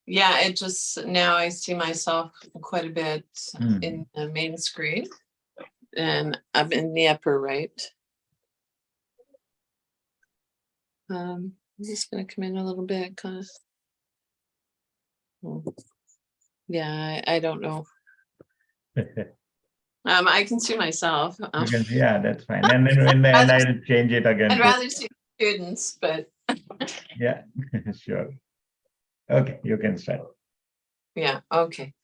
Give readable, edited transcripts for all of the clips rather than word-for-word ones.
Yeah, it just, now I see myself quite a bit in the main screen, and I'm in the upper right. I'm just going to come in a little bit, kind of. Yeah, I don't know. I can see myself. You can see, yeah, that's fine. And then in the end, I'll change it again. I'd rather see students, but yeah, sure. Okay, you can start. Yeah, okay.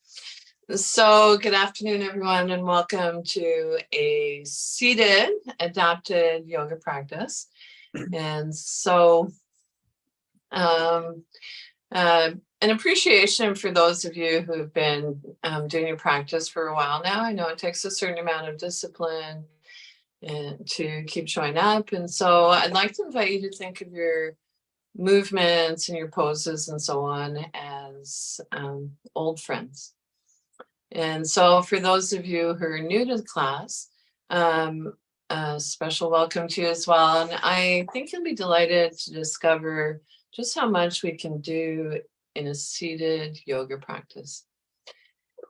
So good afternoon, everyone, and welcome to a seated adapted yoga practice. And so an appreciation for those of you who have been doing your practice for a while now. I know it takes a certain amount of discipline and to keep showing up. And so I'd like to invite you to think of your movements and your poses and so on as old friends. And so for those of you who are new to the class, a special welcome to you as well. And I think you'll be delighted to discover just how much we can do in a seated yoga practice.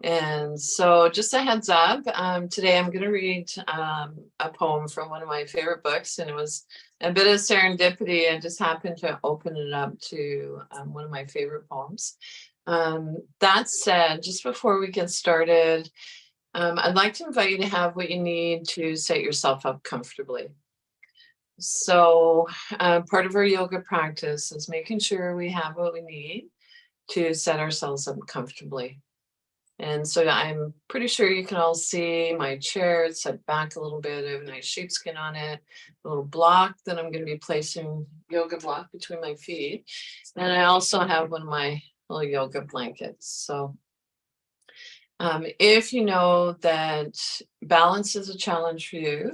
And so just a heads up, today I'm going to read a poem from one of my favorite books, and it was a bit of serendipity. I just happened to open it up to one of my favorite poems. That said, just before we get started, I'd like to invite you to have what you need to set yourself up comfortably. So part of our yoga practice is making sure we have what we need to set ourselves up comfortably. And so I'm pretty sure you can all see my chair. It's set back a little bit. I have a nice sheepskin on it, a little block that I'm going to be placing, yoga block between my feet. And I also have one of my little yoga blankets. So if you know that balance is a challenge for you,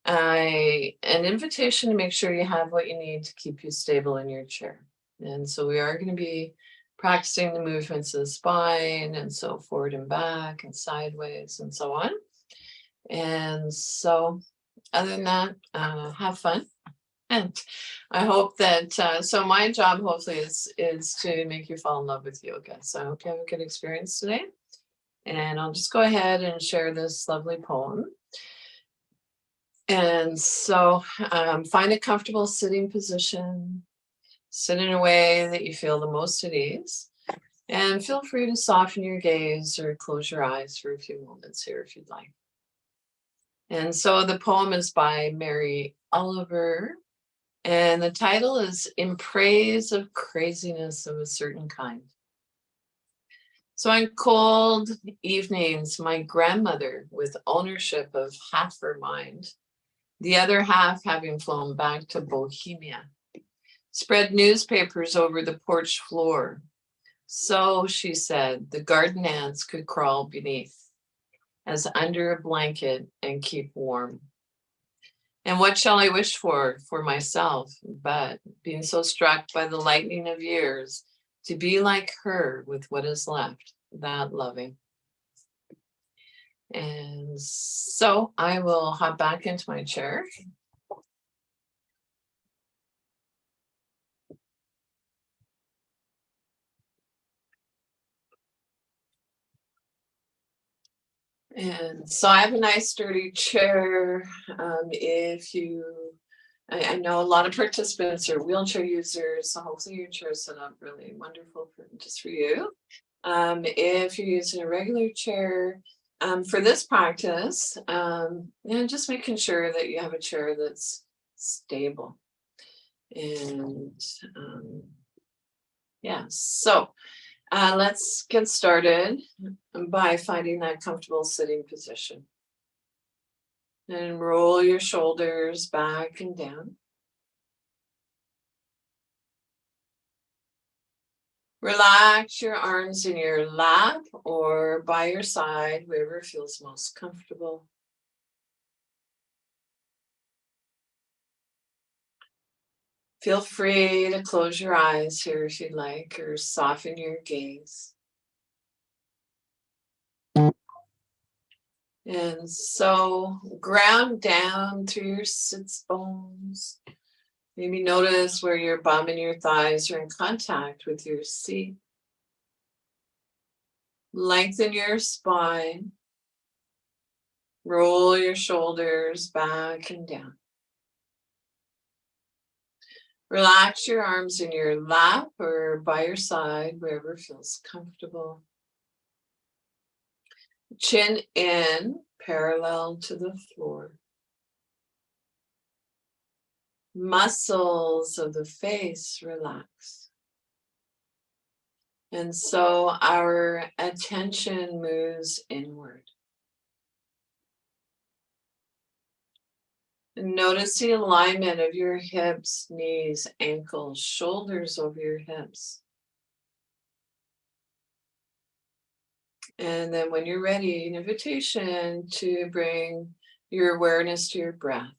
an invitation to make sure you have what you need to keep you stable in your chair. And so we are going to be practicing the movements of the spine, and so forward and back and sideways and so on. And so other than that, have fun. And I hope that, so my job hopefully is to make you fall in love with yoga. So I hope you have a good experience today. And I'll just go ahead and share this lovely poem. And so find a comfortable sitting position. Sit in a way that you feel the most at ease, and feel free to soften your gaze or close your eyes for a few moments here if you'd like. And so the poem is by Mary Oliver, and the title is In Praise of Craziness of a Certain Kind. So on cold evenings, my grandmother, with ownership of half her mind, the other half having flown back to Bohemia, spread newspapers over the porch floor. So, she said, the garden ants could crawl beneath, as under a blanket, and keep warm. And what shall I wish for myself, but being so struck by the lightning of years, to be like her with what is left, that loving. And so I will hop back into my chair. And so I have a nice sturdy chair. I know a lot of participants are wheelchair users, so hopefully your chair is set up really wonderful just for you. If you're using a regular chair, for this practice, just making sure that you have a chair that's stable. And so let's get started by finding that comfortable sitting position. And roll your shoulders back and down. Relax your arms in your lap or by your side, wherever feels most comfortable. Feel free to close your eyes here if you'd like, or soften your gaze. And so ground down through your sits bones. Maybe notice where your bum and your thighs are in contact with your seat. Lengthen your spine. Roll your shoulders back and down. Relax your arms in your lap or by your side, wherever feels comfortable. Chin in, parallel to the floor. Muscles of the face relax. And so our attention moves inward. And notice the alignment of your hips, knees, ankles, shoulders over your hips. And then when you're ready, an invitation to bring your awareness to your breath.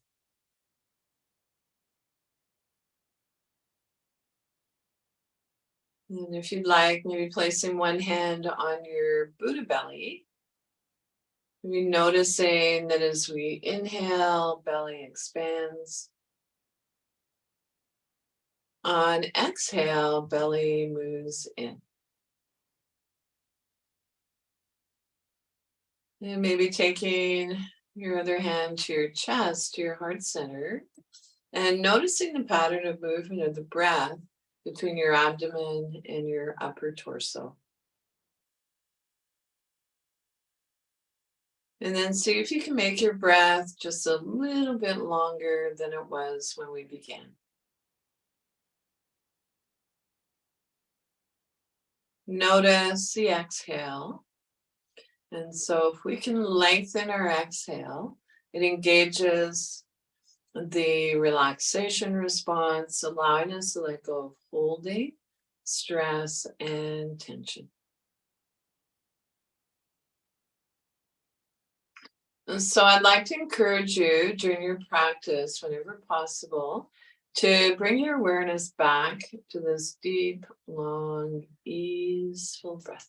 And if you'd like, maybe placing one hand on your Buddha belly. Maybe noticing that as we inhale, belly expands. On exhale, belly moves in. And maybe taking your other hand to your chest, to your heart center, and noticing the pattern of movement of the breath between your abdomen and your upper torso. And then see if you can make your breath just a little bit longer than it was when we began. Notice the exhale. And so if we can lengthen our exhale, it engages the relaxation response, allowing us to let go of holding, stress, and tension. And so I'd like to encourage you during your practice, whenever possible, to bring your awareness back to this deep, long, easeful breath.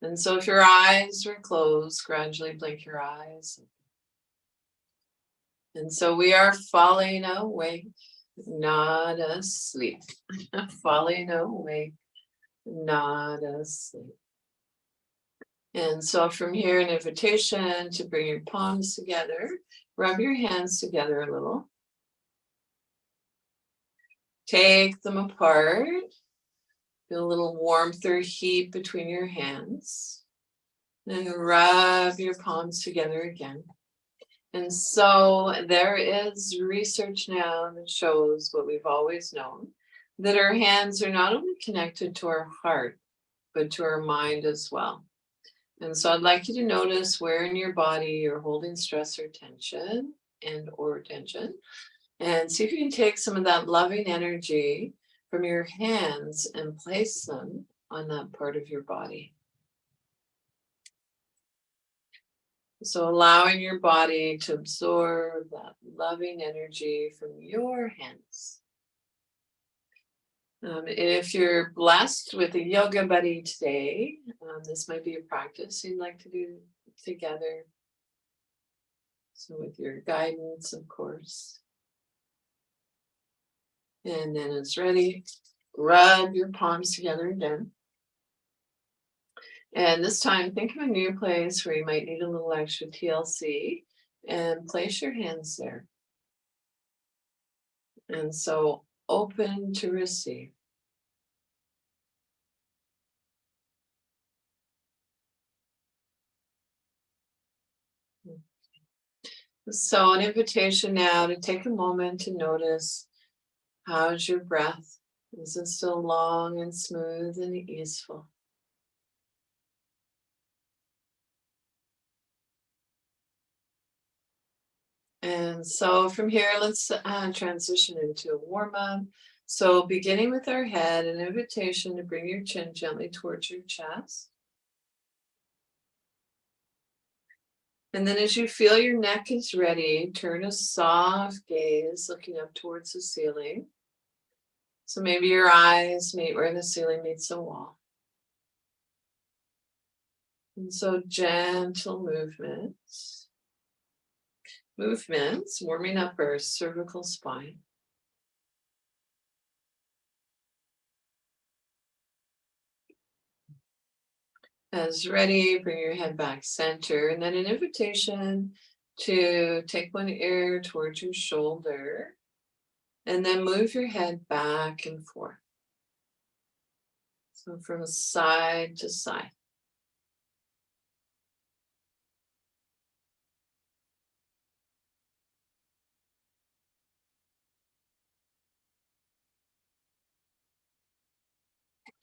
And so if your eyes were closed, gradually blink your eyes. And so we are falling awake, not asleep. Falling awake, not asleep. And so from here, an invitation to bring your palms together, rub your hands together a little. Take them apart. Feel a little warmth or heat between your hands. And rub your palms together again. And so there is research now that shows what we've always known, that our hands are not only connected to our heart, but to our mind as well. And so I'd like you to notice where in your body you're holding stress or tension or tension. And see if you can take some of that loving energy from your hands and place them on that part of your body. So allowing your body to absorb that loving energy from your hands. If you're blessed with a yoga buddy today, this might be a practice you'd like to do together. So with your guidance, of course. And then it's ready. Rub your palms together again. And this time, think of a new place where you might need a little extra TLC and place your hands there. And so open to receive. So an invitation now to take a moment to notice, how's your breath? Is it still long and smooth and easeful? And so from here, let's transition into a warm-up. So beginning with our head, an invitation to bring your chin gently towards your chest. And then as you feel your neck is ready, turn a soft gaze looking up towards the ceiling. So maybe your eyes meet where the ceiling meets the wall. And so gentle movements, warming up our cervical spine. As ready, bring your head back center, and then an invitation to take one ear towards your shoulder, and then move your head back and forth. So from side to side.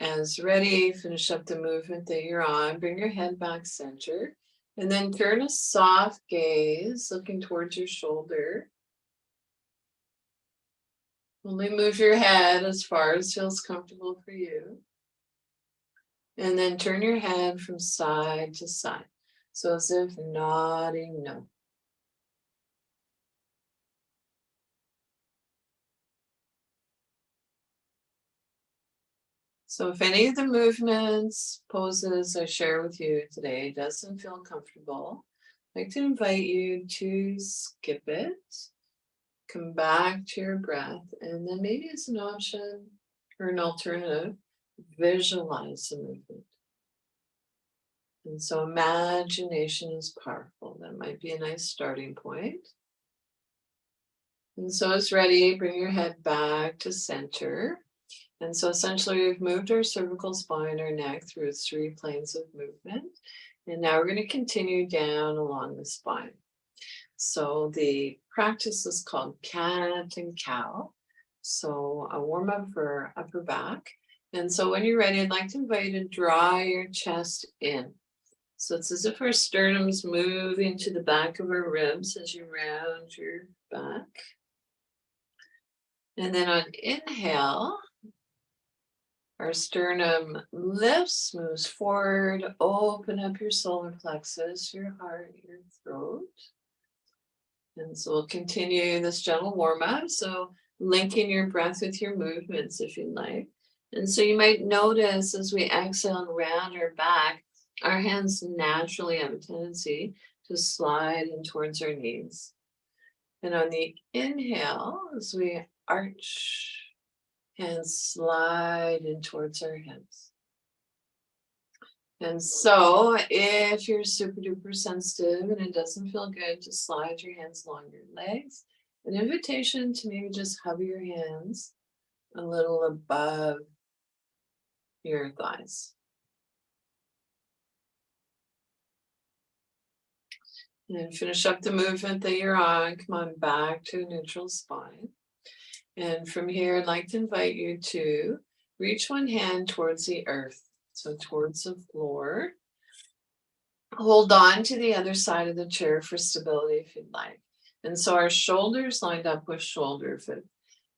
As ready, finish up the movement that you're on. Bring your head back center, and then turn a soft gaze looking towards your shoulder. Only move your head as far as feels comfortable for you. And then turn your head from side to side. So as if nodding no. So if any of the movements, poses I share with you today doesn't feel comfortable, I'd like to invite you to skip it, come back to your breath, and then maybe as an option or an alternative, visualize the movement. And so imagination is powerful. That might be a nice starting point. And so it's ready, bring your head back to center. And so essentially we've moved our cervical spine, our neck through its 3 planes of movement. And now we're going to continue down along the spine. So the practice is called cat and cow. So a warm up for upper back. And so when you're ready, I'd like to invite you to draw your chest in. So it's as if our sternum's moving to the back of our ribs as you round your back. And then on inhale, our sternum lifts, moves forward, open up your solar plexus, your heart, your throat. And so we'll continue this gentle warm up. So linking your breath with your movements if you'd like. And so you might notice as we exhale and round our back, our hands naturally have a tendency to slide in towards our knees. And on the inhale, as we arch, hands slide in towards our hips. And so if you're super duper sensitive and it doesn't feel good to slide your hands along your legs, an invitation to maybe just hover your hands a little above your thighs. And finish up the movement that you're on. Come on back to a neutral spine. And from here, I'd like to invite you to reach one hand towards the earth, so towards the floor. Hold on to the other side of the chair for stability if you'd like. And so our shoulders lined up with shoulder. If it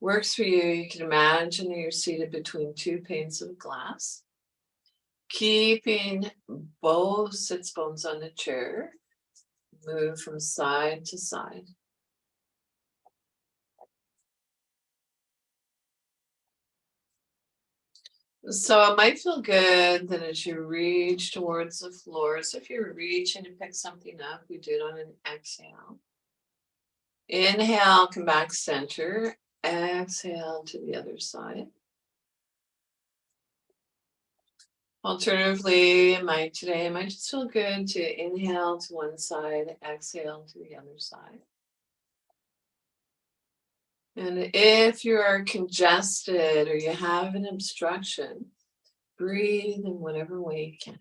works for you, you can imagine that you're seated between 2 panes of glass, keeping both sits bones on the chair. Move from side to side. So it might feel good that as you reach towards the floor, so if you're reaching to pick something up, we do it on an exhale. Inhale, come back center. Exhale to the other side. Alternatively, it might just feel good to inhale to one side, exhale to the other side. And if you are congested or you have an obstruction, breathe in whatever way you can.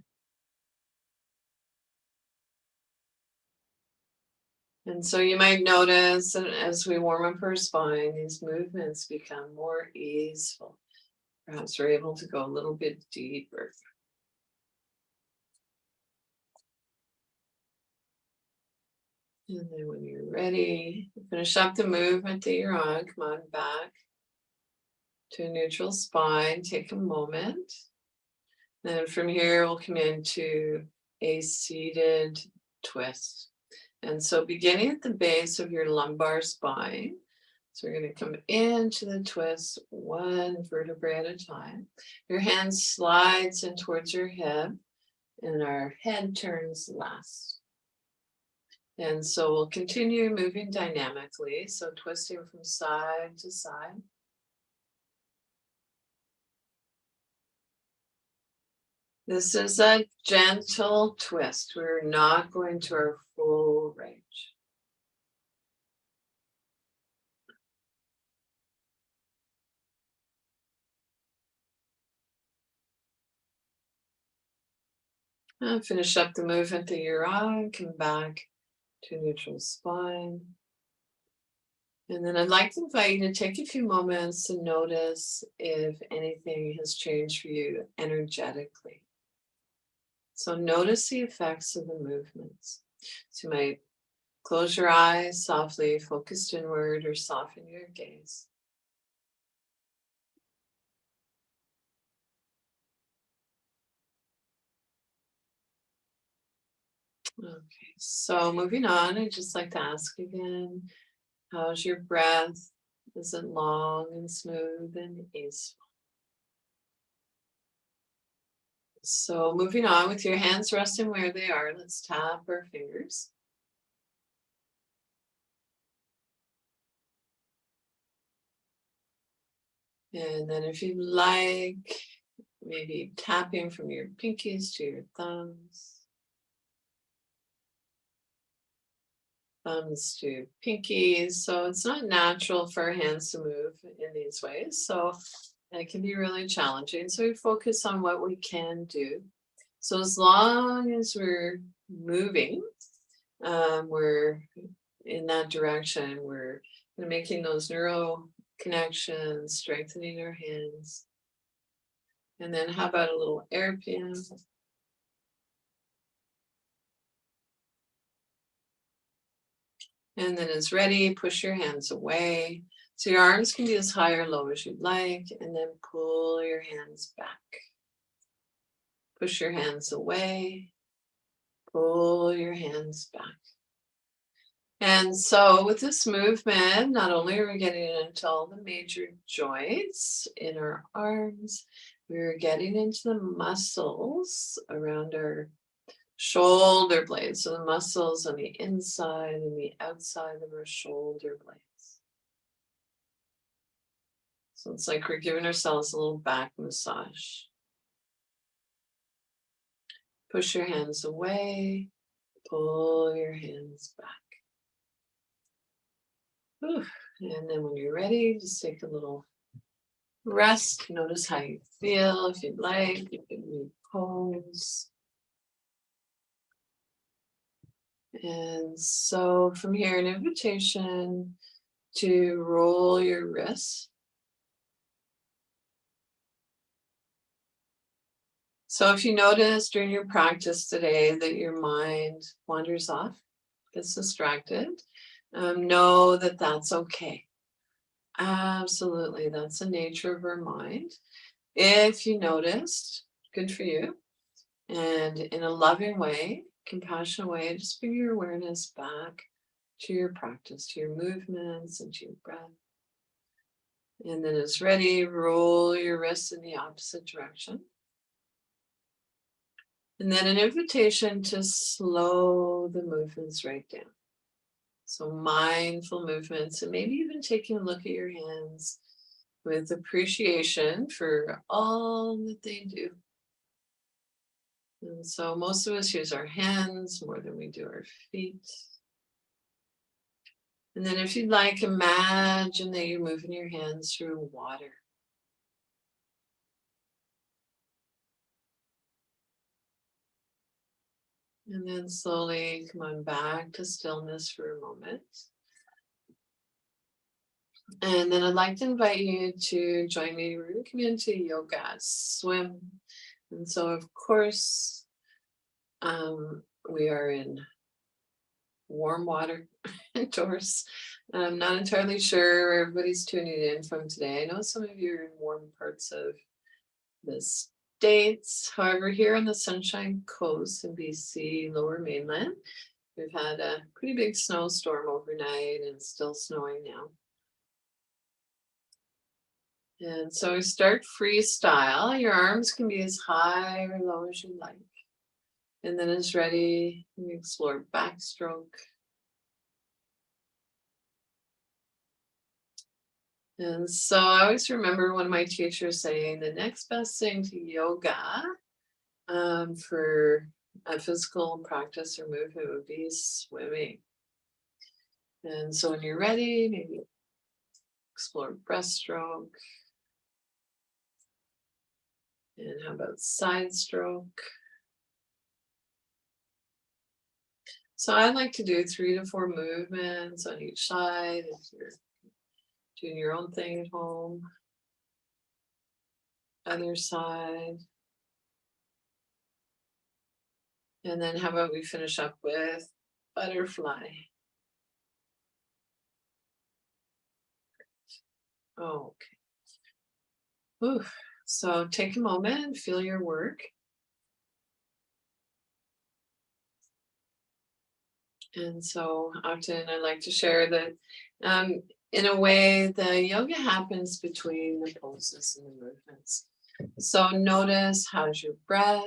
And so you might notice that as we warm up our spine, these movements become more easeful. Perhaps we're able to go a little bit deeper. And then when you're ready, finish up the movement that you're on. Come on back to a neutral spine. Take a moment. Then from here, we'll come into a seated twist. And so beginning at the base of your lumbar spine, so we're going to come into the twist 1 vertebrae at a time. Your hand slides in towards your hip and our head turns last. And so we'll continue moving dynamically. So twisting from side to side. This is a gentle twist. We're not going to our full range. And finish up the movement that you're on. Come back to neutral spine. And then I'd like to invite you to take a few moments to notice if anything has changed for you energetically. So notice the effects of the movements. So you might close your eyes softly, focus inward, or soften your gaze. Okay, so moving on, I'd just like to ask again, how's your breath? Is it long and smooth and easeful? So moving on with your hands resting where they are, let's tap our fingers. And then if you'd like, maybe tapping from your pinkies to your thumbs. Thumbs to pinkies. So it's not natural for our hands to move in these ways. So it can be really challenging. So we focus on what we can do. So as long as we're moving, we're in that direction, we're making those neural connections, strengthening our hands. And then how about a little air piano? And then it's ready, push your hands away. So your arms can be as high or low as you'd like, and then pull your hands back. Push your hands away, pull your hands back. And so with this movement, not only are we getting into all the major joints in our arms, we're getting into the muscles around our shoulder blades. So the muscles on the inside and the outside of our shoulder blades. So it's like we're giving ourselves a little back massage. Push your hands away, pull your hands back. Whew. And then when you're ready, just take a little rest. Notice how you feel. If you'd like, you can repose. And so from here, an invitation to roll your wrists. So if you notice during your practice today that your mind wanders off, gets distracted, know that that's okay. Absolutely, that's the nature of our mind. If you noticed, good for you. And in a loving way, compassionate way, just bring your awareness back to your practice, to your movements and to your breath. And then as ready, roll your wrists in the opposite direction. And then an invitation to slow the movements right down. So mindful movements, and maybe even taking a look at your hands with appreciation for all that they do. And so most of us use our hands more than we do our feet. And then if you'd like, imagine that you're moving your hands through water. And then slowly come on back to stillness for a moment. And then I'd like to invite you to join me. We're going to come into yoga, swim. And so, of course, we are in warm water indoors. I'm not entirely sure where everybody's tuning in from today. I know some of you are in warm parts of the States. However, here on the Sunshine Coast in BC, Lower Mainland, we've had a pretty big snowstorm overnight and it's still snowing now. And so we start freestyle. Your arms can be as high or low as you like. And then as ready, we explore backstroke. And so I always remember one of my teachers saying the next best thing to yoga for a physical practice or movement would be swimming. And so when you're ready, maybe explore breaststroke. And how about side stroke? So I like to do 3 to 4 movements on each side if you're doing your own thing at home. Other side. And then how about we finish up with butterfly? Okay. Ooh. So take a moment, feel your work. And so often I like to share that in a way, the yoga happens between the poses and the movements. So notice how's your breath.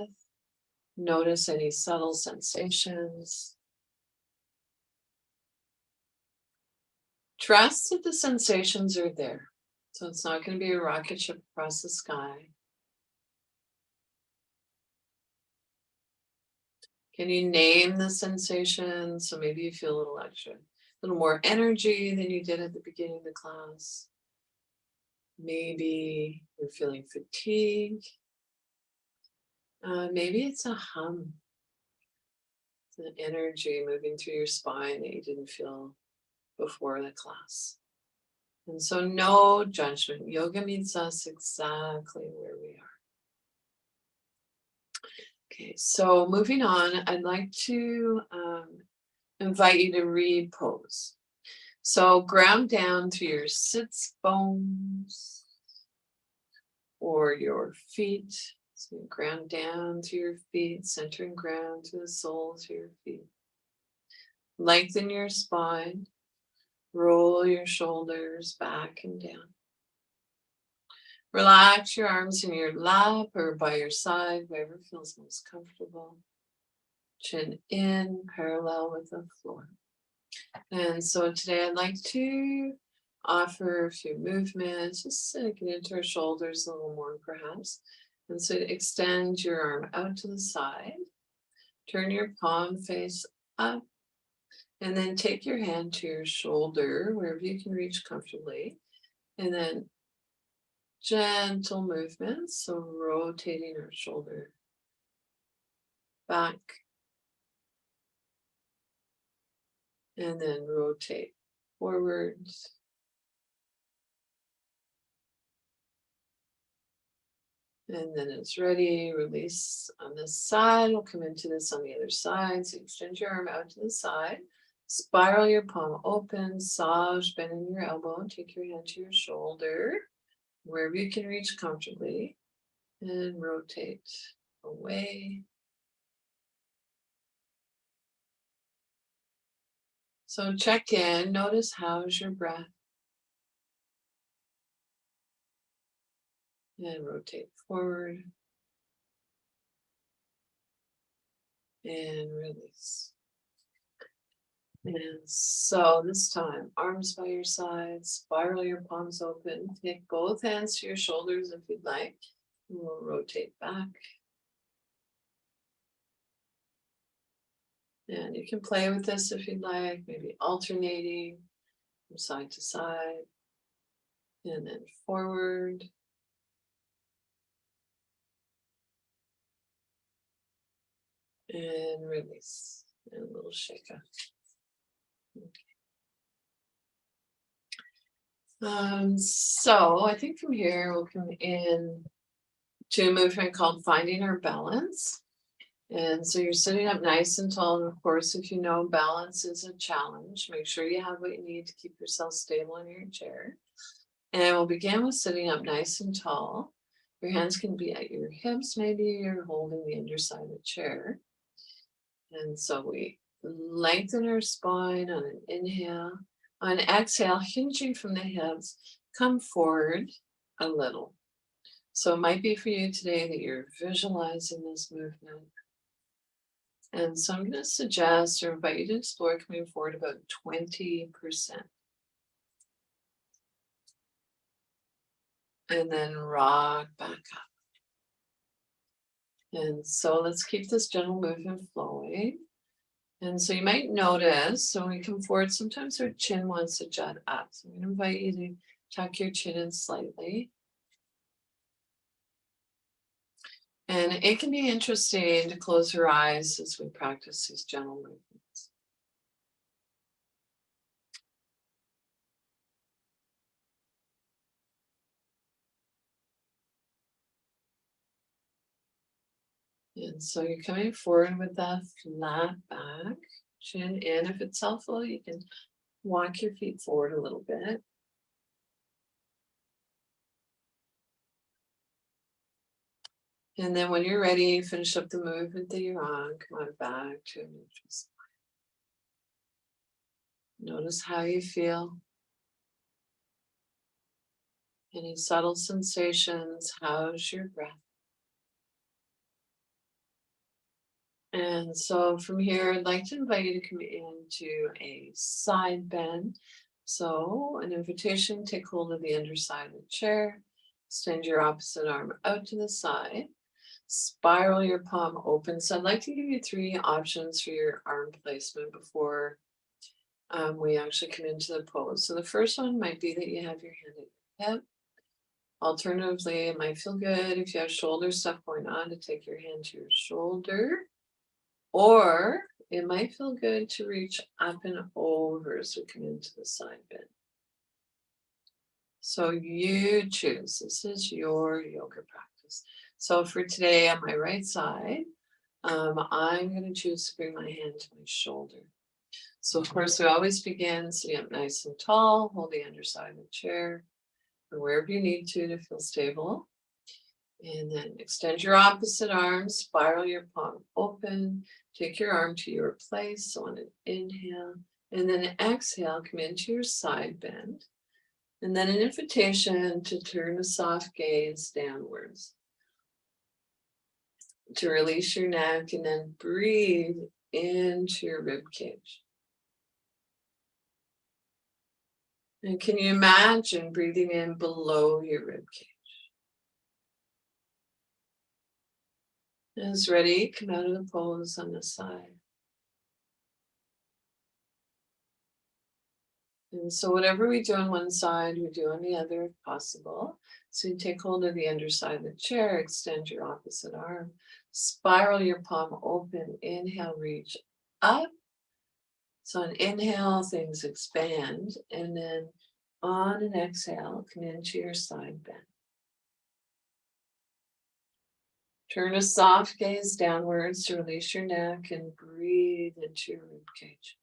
Notice any subtle sensations. Trust that the sensations are there. So it's not going to be a rocket ship across the sky. Can you name the sensation? So maybe you feel a little extra, a little more energy than you did at the beginning of the class. Maybe you're feeling fatigue. Maybe it's a hum. It's an energy moving through your spine that you didn't feel before the class. And so no judgment. Yoga meets us exactly where we are. Okay, so moving on, I'd like to invite you to repose. So ground down to your sits bones or your feet. So you ground down to your feet, centering ground to the soles of your feet. Lengthen your spine. Roll your shoulders back and down. Relax your arms in your lap or by your side, wherever feels most comfortable. Chin in, parallel with the floor. And so today I'd like to offer a few movements, just to get into our shoulders a little more perhaps. And so extend your arm out to the side. Turn your palm face up. And then take your hand to your shoulder, wherever you can reach comfortably. And then gentle movements, so rotating our shoulder back. And then rotate forwards. And then it's ready, release on this side. We'll come into this on the other side. So extend your arm out to the side. Spiral your palm open, massage, bend in your elbow. Take your hand to your shoulder, wherever you can reach comfortably. And rotate away. So check in, notice how's your breath. And rotate forward. And release. And so this time, arms by your sides, spiral your palms open. Take both hands to your shoulders if you'd like. And we'll rotate back. And you can play with this if you'd like, maybe alternating from side to side. And then forward. And release. And a little shake up. Okay. So I think from here we'll come in to a movement called Finding Our Balance. And so you're sitting up nice and tall. And of course, if you know balance is a challenge, make sure you have what you need to keep yourself stable in your chair. And we'll begin with sitting up nice and tall. Your hands can be at your hips. Maybe you're holding the underside of the chair. And so we lengthen our spine on an inhale. On exhale, hinging from the hips, come forward a little. So it might be for you today that you're visualizing this movement. And so I'm going to suggest or invite you to explore coming forward about 20%. And then rock back up. And so let's keep this gentle movement flowing. And so you might notice, so when we come forward, sometimes our chin wants to jut up. So I'm going to invite you to tuck your chin in slightly. And it can be interesting to close your eyes as we practice these gentle movements. And so you're coming forward with that flat back, chin in. If it's helpful, you can walk your feet forward a little bit. And then when you're ready, finish up the movement that you're on. Come on back to a neutral spine. Notice how you feel. Any subtle sensations? How's your breath? And so from here, I'd like to invite you to come into a side bend. So an invitation, take hold of the underside of the chair, extend your opposite arm out to the side, spiral your palm open. So I'd like to give you 3 options for your arm placement before we actually come into the pose. So the first one might be that you have your hand at your hip. Alternatively, it might feel good if you have shoulder stuff going on to take your hand to your shoulder. Or it might feel good to reach up and over as we come into the side bend. So you choose. This is your yoga practice. So for today on my right side, I'm going to choose to bring my hand to my shoulder. So of course, we always begin sitting up nice and tall, hold the underside of the chair, or wherever you need to feel stable. And then extend your opposite arm, spiral your palm open, take your arm to your place. So on an inhale, and then an exhale, come into your side bend. And then an invitation to turn a soft gaze downwards. To release your neck and then breathe into your rib cage. And can you imagine breathing in below your rib cage? As ready, come out of the pose on the side. And so whatever we do on one side, we do on the other if possible. So you take hold of the underside of the chair, extend your opposite arm, spiral your palm open, inhale, reach up. So on inhale, things expand, and then on an exhale, come into your side bend. Turn a soft gaze downwards to release your neck and breathe into your rib cage.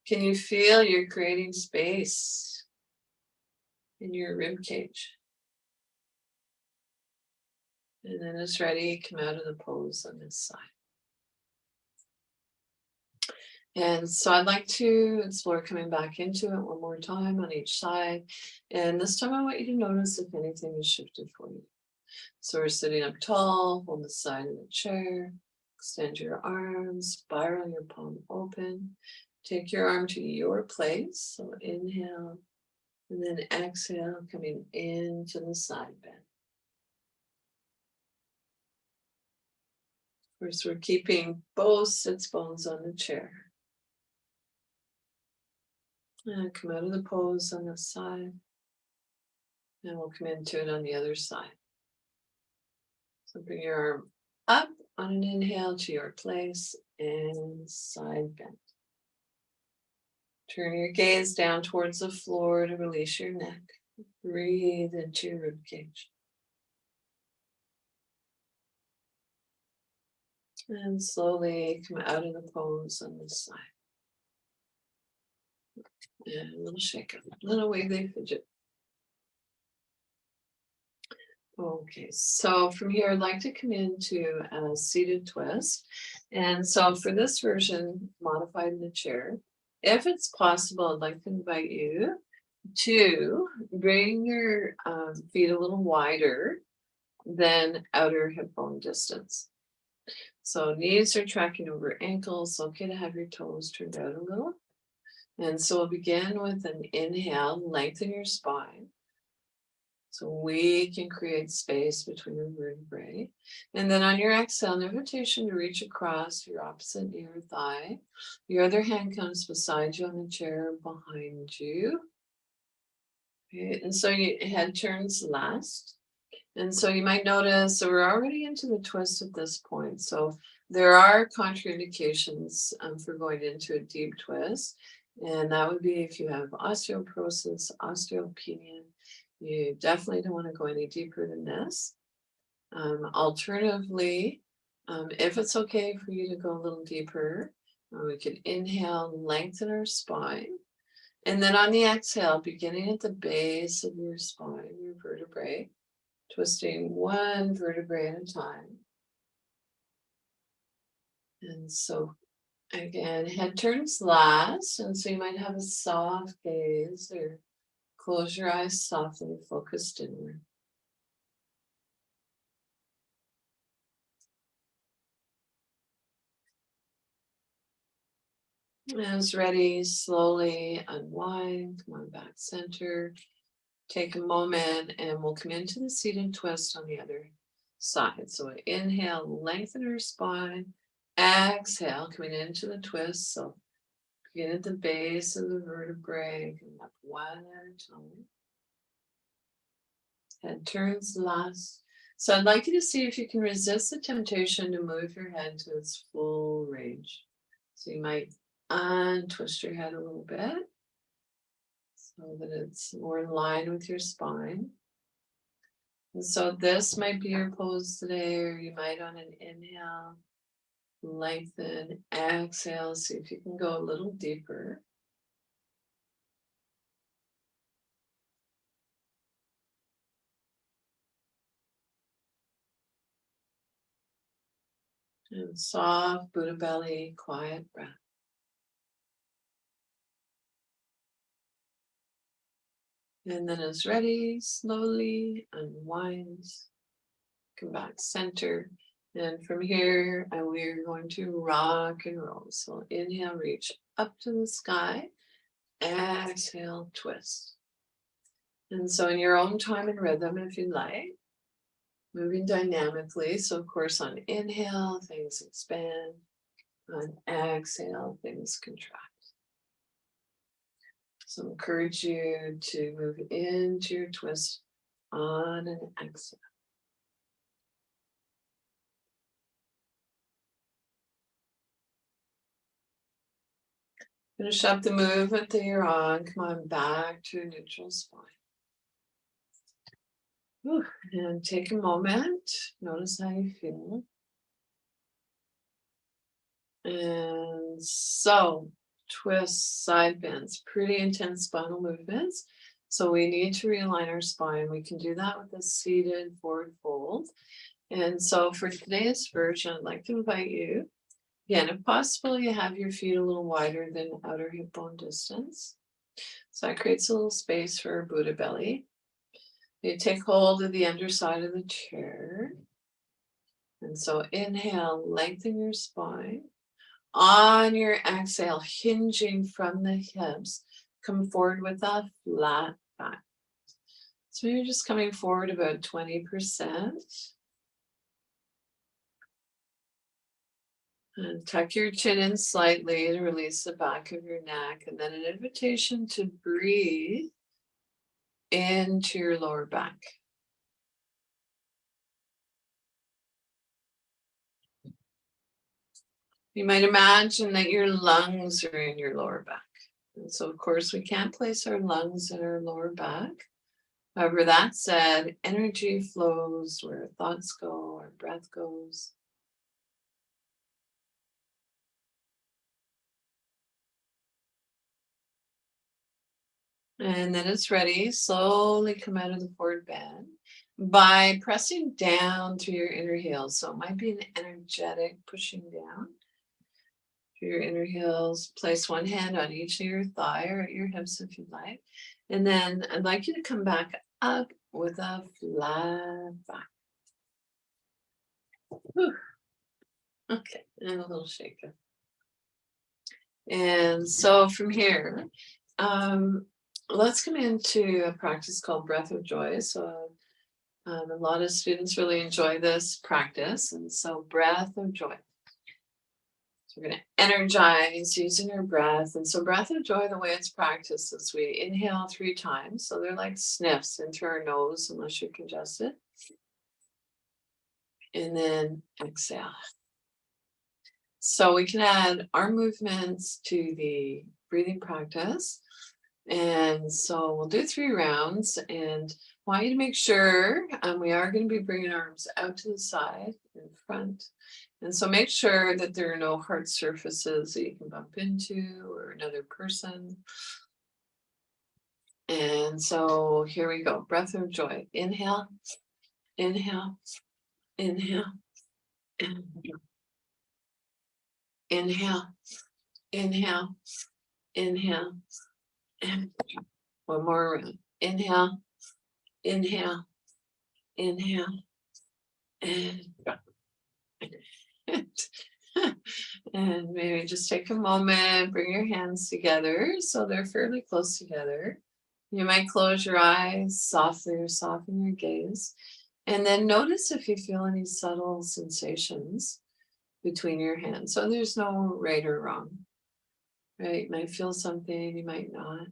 Can you feel you're creating space in your rib cage? And then as ready, come out of the pose on this side. And so I'd like to explore coming back into it one more time on each side. And this time I want you to notice if anything has shifted for you. So we're sitting up tall, hold the side of the chair, extend your arms, spiral your palm open, take your arm to your place. So inhale, and then exhale, coming into the side bend. Of course, we're keeping both sits bones on the chair. And come out of the pose on this side. And we'll come into it on the other side. So bring your arm up on an inhale to your place and side bend. Turn your gaze down towards the floor to release your neck. Breathe into your rib cage. And slowly come out of the pose on this side. And a little shake up, a little wiggly fidget. Okay, so from here, I'd like to come into a seated twist. And so for this version, modified in the chair, if it's possible, I'd like to invite you to bring your feet a little wider than outer hip bone distance. So knees are tracking over ankles. Okay to have your toes turned out a little. And so we'll begin with an inhale, lengthen your spine. So we can create space between the vertebrae. And then on your exhale, an invitation to reach across your opposite knee or thigh. Your other hand comes beside you on the chair behind you. Okay. And so your head turns last. And so you might notice, so we're already into the twist at this point. So there are contraindications for going into a deep twist. And that would be if you have osteoporosis, osteopenia. You definitely don't want to go any deeper than this. Alternatively, if it's okay for you to go a little deeper, we could inhale, lengthen our spine. And then on the exhale, beginning at the base of your spine, your vertebrae, twisting one vertebrae at a time. And so again, head turns last. And so you might have a soft gaze or close your eyes softly, focused inward. As ready, slowly unwind, come on back center. Take a moment and we'll come into the seated twist on the other side. So inhale, lengthen your spine. Exhale, coming into the twist. So begin at the base of the vertebrae, come up one at a time. Head turns last. So I'd like you to see if you can resist the temptation to move your head to its full range. So you might untwist your head a little bit so that it's more in line with your spine. And so this might be your pose today, or you might on an inhale, lengthen, exhale, see if you can go a little deeper. And soft Buddha belly, quiet breath. And then as ready, slowly unwind, come back center. And from here, we're going to rock and roll. So inhale, reach up to the sky. Exhale, twist. And so in your own time and rhythm, if you like, moving dynamically. So of course on inhale, things expand. On exhale, things contract. So encourage you to move into your twist on an exhale. Finish up the movement that you're on. Come on back to a neutral spine. Whew. And take a moment. Notice how you feel. And so twists, side bends, pretty intense spinal movements. So we need to realign our spine. We can do that with a seated forward fold. And so for today's version, I'd like to invite you, again, if possible, you have your feet a little wider than outer hip bone distance. So that creates a little space for Buddha belly. You take hold of the underside of the chair. And so inhale, lengthen your spine. On your exhale, hinging from the hips, come forward with a flat back. So you're just coming forward about 20%. And tuck your chin in slightly to release the back of your neck. And then an invitation to breathe into your lower back. You might imagine that your lungs are in your lower back. And so, of course, we can't place our lungs in our lower back. However, that said, energy flows where our thoughts go, our breath goes. And then it's ready. Slowly come out of the forward bend by pressing down through your inner heels. So it might be an energetic pushing down through your inner heels. Place one hand on each of your thigh or at your hips if you'd like. And then I'd like you to come back up with a flat back. Whew. Okay, and a little shaker. And so from here, let's come into a practice called Breath of Joy. So a lot of students really enjoy this practice. And so Breath of Joy. So we're going to energize using our breath. And so Breath of Joy, the way it's practiced is we inhale 3 times. So they're like sniffs in through our nose, unless you're congested. And then exhale. So we can add arm movements to the breathing practice. And so we'll do 3 rounds, and I want you to make sure we are going to be bringing arms out to the side in front. And so make sure that there are no hard surfaces that you can bump into or another person. And so here we go. Breath of joy. Inhale, inhale, inhale, inhale, inhale, inhale, inhale, and one more round. Inhale, inhale, inhale, and and maybe just take a moment, bring your hands together so they're fairly close together. You might close your eyes softly or soften your gaze, and then notice if you feel any subtle sensations between your hands. So there's no right or wrong, right? You might feel something, you might not.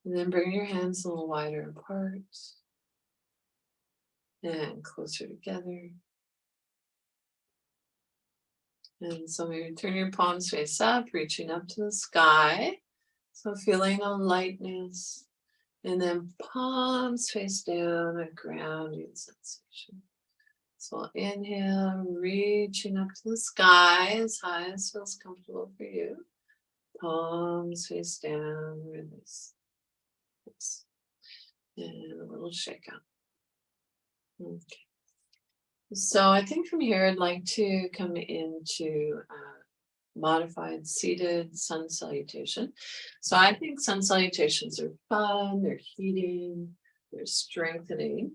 And then bring your hands a little wider apart and closer together. And so maybe turn your palms face up, reaching up to the sky. So feeling a lightness. And then palms face down, a grounding sensation. So inhale, reaching up to the sky as high as feels comfortable for you. Palms face down, release. Yes. And a little shake out. Okay. So I think from here, I'd like to come into modified seated sun salutation. So I think sun salutations are fun, they're heating, they're strengthening.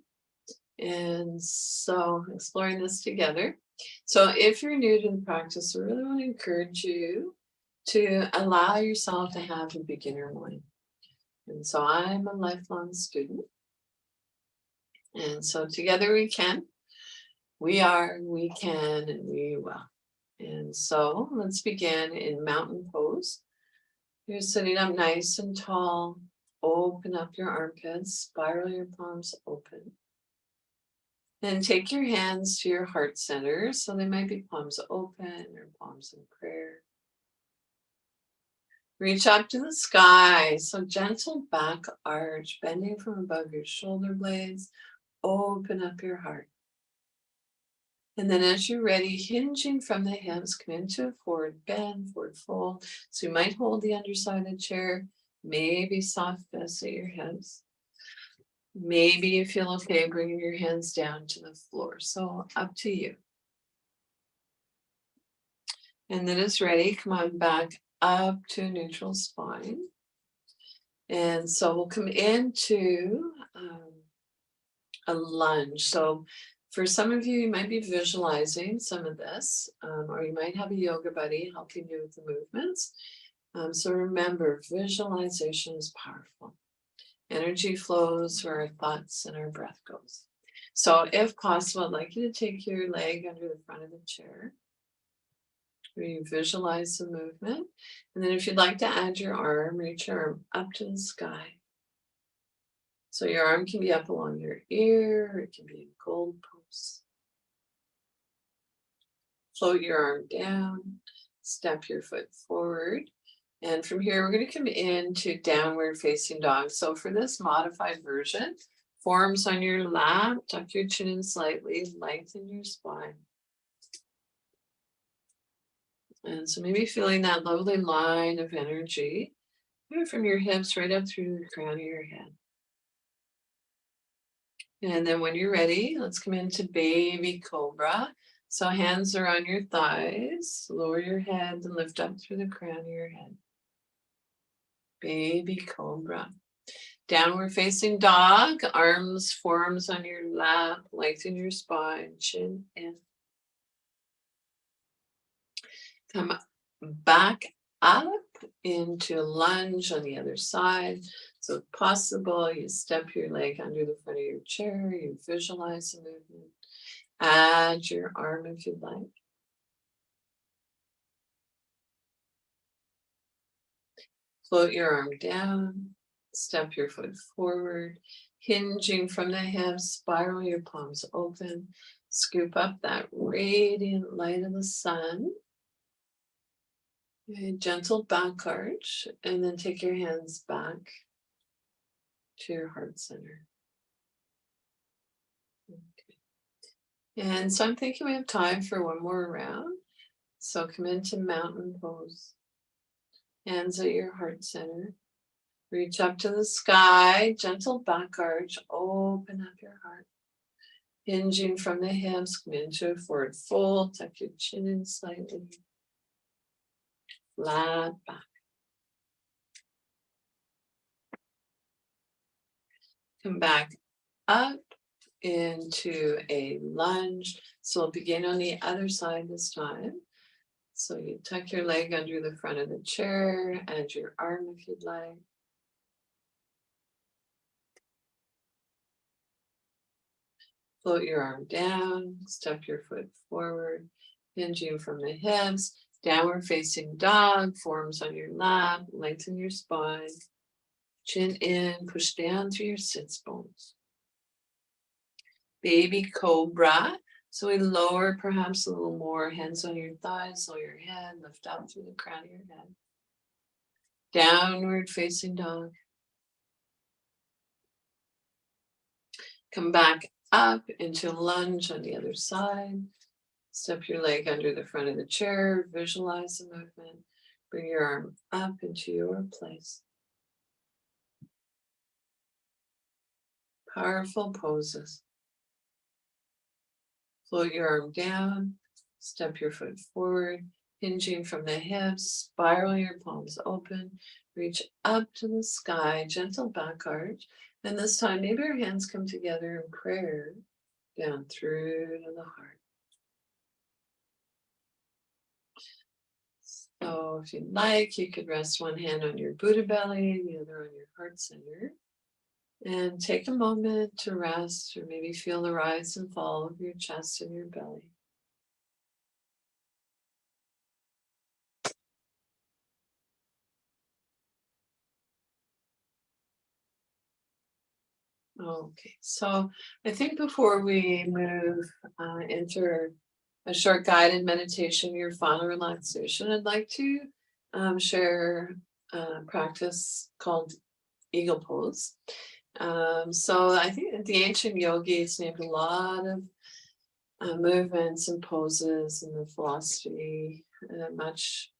And so exploring this together. So if you're new to the practice, I really want to encourage you to allow yourself to have a beginner mind. And so I'm a lifelong student. And so together we can. We are, we can, and we will. And so let's begin in mountain pose. You're sitting up nice and tall. Open up your armpits, spiral your palms open. Then take your hands to your heart center. So they might be palms open or palms in prayer. Reach up to the sky. So gentle back arch, bending from above your shoulder blades. Open up your heart. And then as you're ready, hinging from the hips, come into a forward bend, forward fold. So you might hold the underside of the chair, maybe soft facet your hips. Maybe you feel okay bringing your hands down to the floor. So up to you. And then it's ready. Come on back up to a neutral spine. And so we'll come into a lunge. So for some of you, you might be visualizing some of this, or you might have a yoga buddy helping you with the movements. So remember, visualization is powerful. Energy flows where our thoughts and our breath goes. So if possible, I'd like you to take your leg under the front of the chair, where you visualize the movement. And then if you'd like to add your arm, reach your arm up to the sky. So your arm can be up along your ear, or it can be a goalpost. Float your arm down, step your foot forward. And from here, we're going to come into downward facing dog. So for this modified version, forearms on your lap, tuck your chin in slightly, lengthen your spine. And so maybe feeling that lovely line of energy from your hips right up through the crown of your head. And then when you're ready, let's come into baby cobra. So hands are on your thighs, lower your head and lift up through the crown of your head. Baby cobra. Downward facing dog, arms, forearms on your lap, lengthen your spine, chin in. Come back up into a lunge on the other side. So if possible, you step your leg under the front of your chair, you visualize the movement. Add your arm if you'd like. Float your arm down, step your foot forward, hinging from the hips, spiral your palms open, scoop up that radiant light of the sun. A gentle back arch, and then take your hands back to your heart center. Okay. And so I'm thinking we have time for one more round. So come into mountain pose. Hands at your heart center. Reach up to the sky, gentle back arch, open up your heart. Hinging from the hips, come into a forward fold, tuck your chin in slightly. Flat back. Come back up into a lunge. So we'll begin on the other side this time. So you tuck your leg under the front of the chair, add your arm if you'd like. Float your arm down, step your foot forward, hinging from the hips, downward facing dog, forearms on your lap, lengthen your spine, chin in, push down through your sits bones. Baby cobra. So we lower perhaps a little more, hands on your thighs, lower your head, lift up through the crown of your head. Downward facing dog. Come back up into lunge on the other side. Step your leg under the front of the chair, visualize the movement. Bring your arm up into your place. Powerful poses. Float your arm down, step your foot forward, hinging from the hips, spiral your palms open, reach up to the sky, gentle back arch. And this time, maybe your hands come together in prayer down through to the heart. So if you'd like, you could rest one hand on your Buddha belly, the other on your heart center. And take a moment to rest, or maybe feel the rise and fall of your chest and your belly. Okay, so I think before we move into a short guided meditation, your final relaxation, I'd like to share a practice called eagle pose. So I think the ancient yogis named a lot of movements and poses in the philosophy, much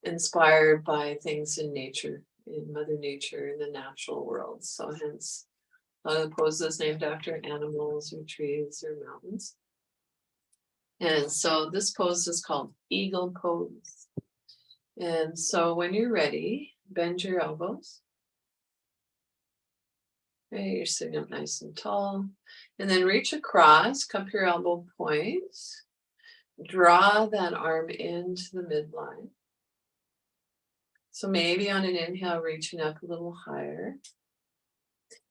inspired by things in nature, in Mother Nature, in the natural world. So hence a lot of the poses named after animals or trees or mountains. And so this pose is called eagle pose. And so when you're ready, bend your elbows. Okay, you're sitting up nice and tall. And then reach across, cup your elbow points. Draw that arm into the midline. So maybe on an inhale, reaching up a little higher.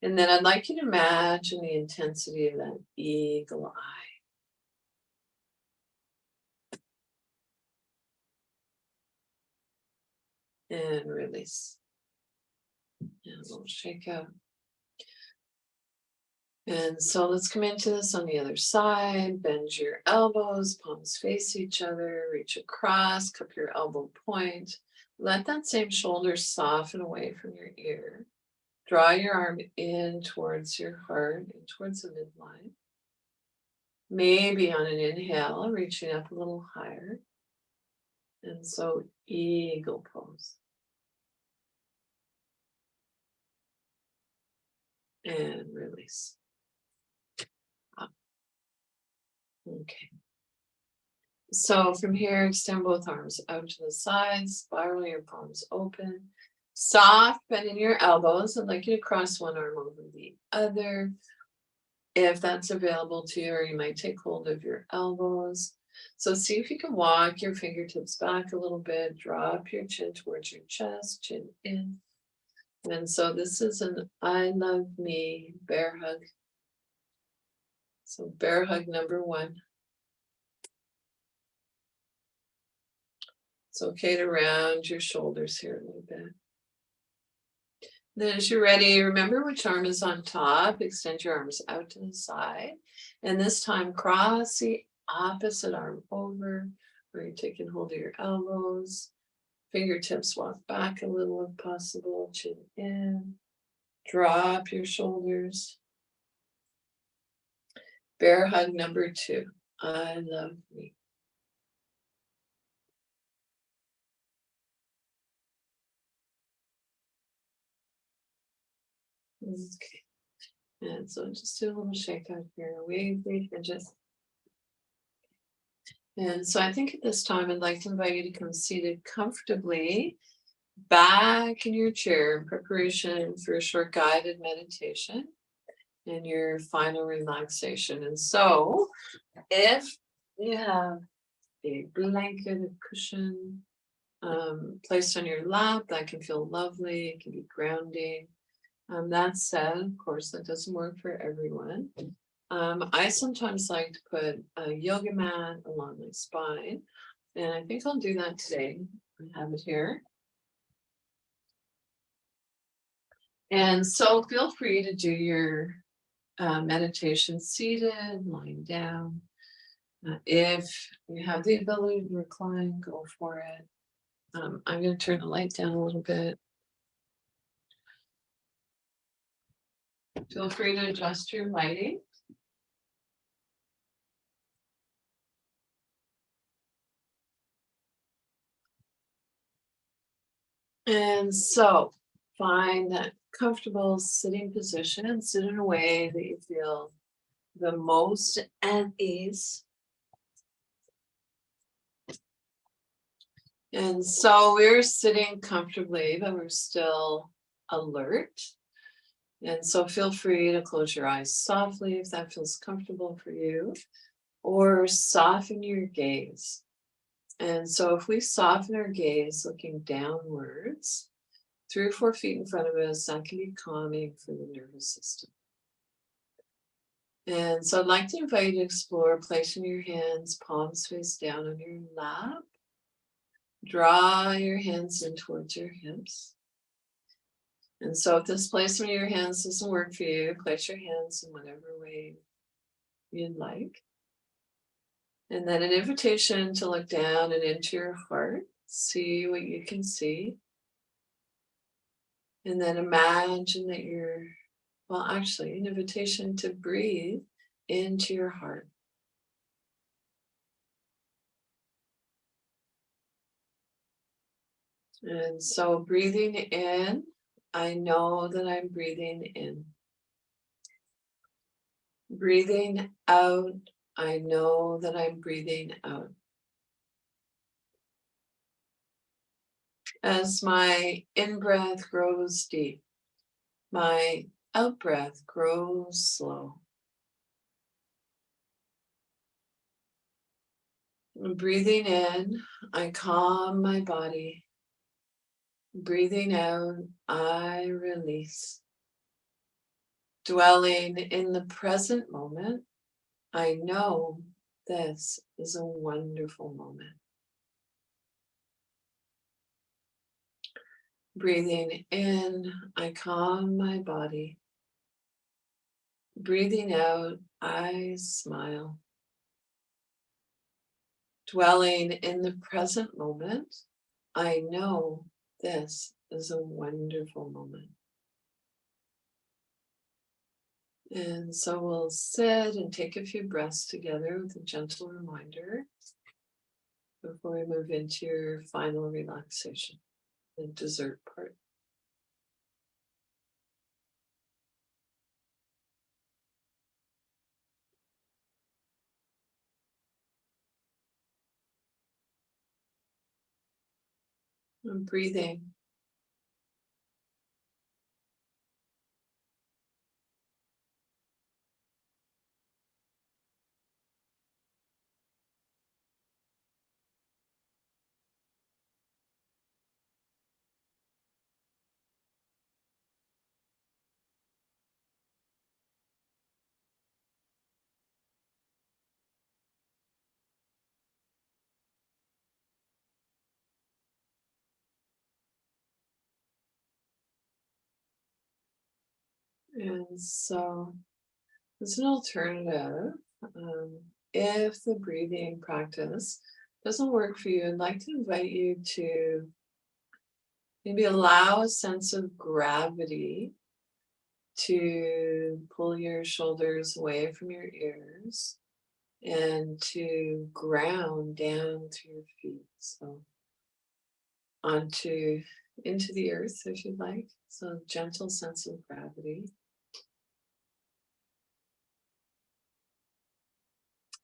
And then I'd like you to imagine the intensity of that eagle eye. And release. And a little shake out. And so let's come into this on the other side. Bend your elbows, palms face each other, reach across, cup your elbow point. Let that same shoulder soften away from your ear. Draw your arm in towards your heart and towards the midline. Maybe on an inhale, reaching up a little higher. And so eagle pose. And release. Up. Okay. So from here, extend both arms out to the sides, spiral your palms open. Soft bend in your elbows. I'd like you to cross one arm over the other. If that's available to you, or you might take hold of your elbows. So see if you can walk your fingertips back a little bit, drop your chin towards your chest, chin in. And so this is an I love me bear hug. So bear hug number 1. It's okay to round your shoulders here a little bit. Then as you're ready, remember which arm is on top. Extend your arms out to the side. And this time cross the opposite arm over, where you're taking hold of your elbows. Fingertips walk back a little if possible. Chin in. Drop your shoulders. Bear hug number 2. I love me. Okay. And so just do a little shake out here. Wave hinges. And so I think at this time, I'd like to invite you to come seated comfortably back in your chair in preparation for a short guided meditation and your final relaxation. And so if you have a blanket, a cushion placed on your lap, that can feel lovely. It can be grounding. That said, of course, that doesn't work for everyone. I sometimes like to put a yoga mat along my spine, and I think I'll do that today. I have it here. And so feel free to do your meditation seated, lying down. If you have the ability to recline, go for it. I'm going to turn the light down a little bit. Feel free to adjust your lighting. And so find that comfortable sitting position and sit in a way that you feel the most at ease. And so we're sitting comfortably, but we're still alert. And so feel free to close your eyes softly if that feels comfortable for you, or soften your gaze. And so if we soften our gaze looking downwards, 3 or 4 feet in front of us, that can be calming for the nervous system. And so I'd like to invite you to explore placing your hands palms face down on your lap. Draw your hands in towards your hips. And so if this placement of your hands doesn't work for you, place your hands in whatever way you'd like. And then an invitation to look down and into your heart. See what you can see. And then imagine that an invitation to breathe into your heart. And so breathing in, I know that I'm breathing in. Breathing out, I know that I'm breathing out. As my in-breath grows deep, my out-breath grows slow. Breathing in, I calm my body. Breathing out, I release. Dwelling in the present moment, I know this is a wonderful moment. Breathing in, I calm my body. Breathing out, I smile. Dwelling in the present moment, I know this is a wonderful moment. And so we'll sit and take a few breaths together with a gentle reminder before we move into your final relaxation, the dessert part. And breathing. And so as an alternative, if the breathing practice doesn't work for you, I'd like to invite you to maybe allow a sense of gravity to pull your shoulders away from your ears and to ground down through your feet. So into the earth, if you'd like. So gentle sense of gravity.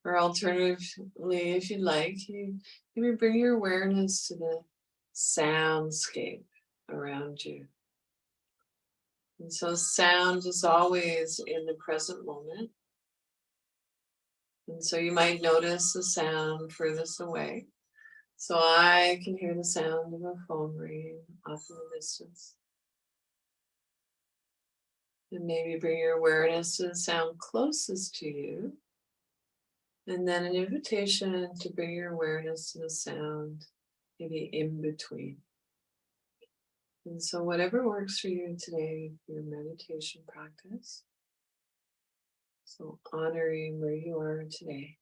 Or alternatively, if you'd like, you maybe bring your awareness to the soundscape around you. And so sound is always in the present moment. And so you might notice the sound furthest away. So I can hear the sound of a phone ringing off in the distance. And maybe bring your awareness to the sound closest to you. And then an invitation to bring your awareness to the sound maybe in between. And so whatever works for you today, your meditation practice. So honoring where you are today.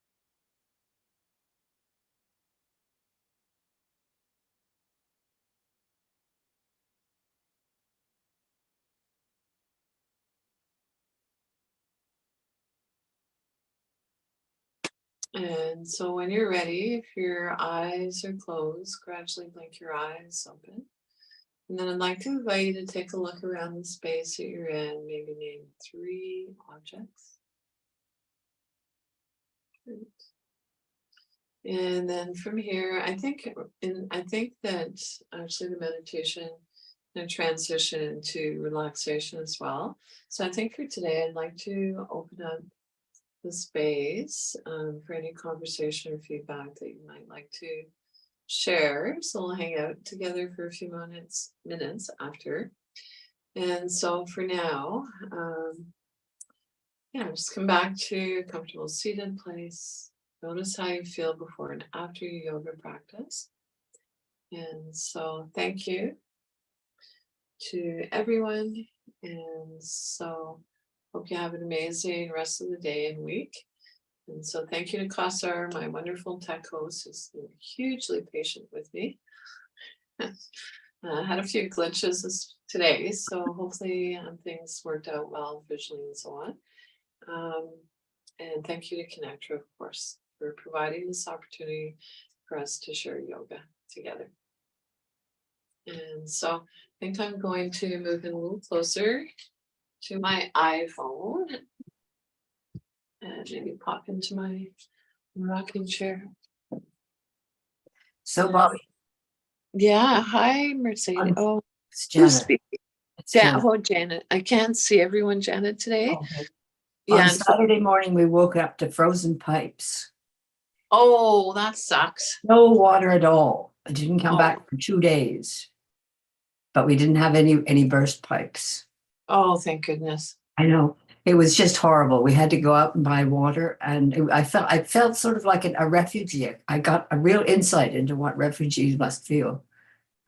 And so when you're ready, if your eyes are closed, gradually blink your eyes open. And then I'd like to invite you to take a look around the space that you're in, maybe name 3 objects. And then from here, I think that actually the meditation and transition to relaxation as well. So I think for today, I'd like to open up the space for any conversation or feedback that you might like to share. So we'll hang out together for a few minutes after. And so for now, just come back to a comfortable seated place. Notice how you feel before and after your yoga practice. And so thank you to everyone. And so hope you have an amazing rest of the day and week. And so thank you to Kassar, my wonderful tech host, who's been hugely patient with me. Had a few glitches today, so hopefully things worked out well visually and so on. And thank you to Connectra, of course, for providing this opportunity for us to share yoga together. And so I think I'm going to move in a little closer to my iPhone and maybe pop into my rocking chair. So, Bobbie. Yeah, hi, Mercedes. Oh, it's Janet. Janet. I can't see everyone, Janet, today. Okay. Yeah. On Saturday morning, we woke up to frozen pipes. Oh, that sucks. No water at all. It didn't come back for 2 days. But we didn't have any burst pipes. Oh, thank goodness. I know. It was just horrible. We had to go out and buy water, and I felt sort of like a refugee. I got a real insight into what refugees must feel.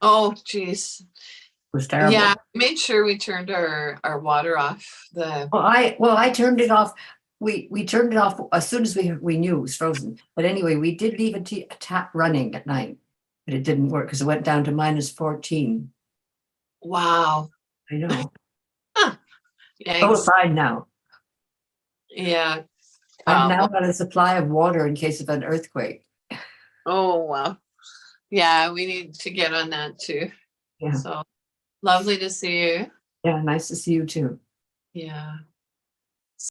Oh, geez. It was terrible. Yeah, made sure we turned our water off. I turned it off. We turned it off as soon as we knew it was frozen. But anyway, we did leave a tap running at night, but it didn't work because it went down to -14. Wow. I know. Yeah. Oh, fine now. Yeah. I've now got a supply of water in case of an earthquake. Oh, wow. Yeah, we need to get on that too. Yeah. So lovely to see you. Yeah, nice to see you too. Yeah.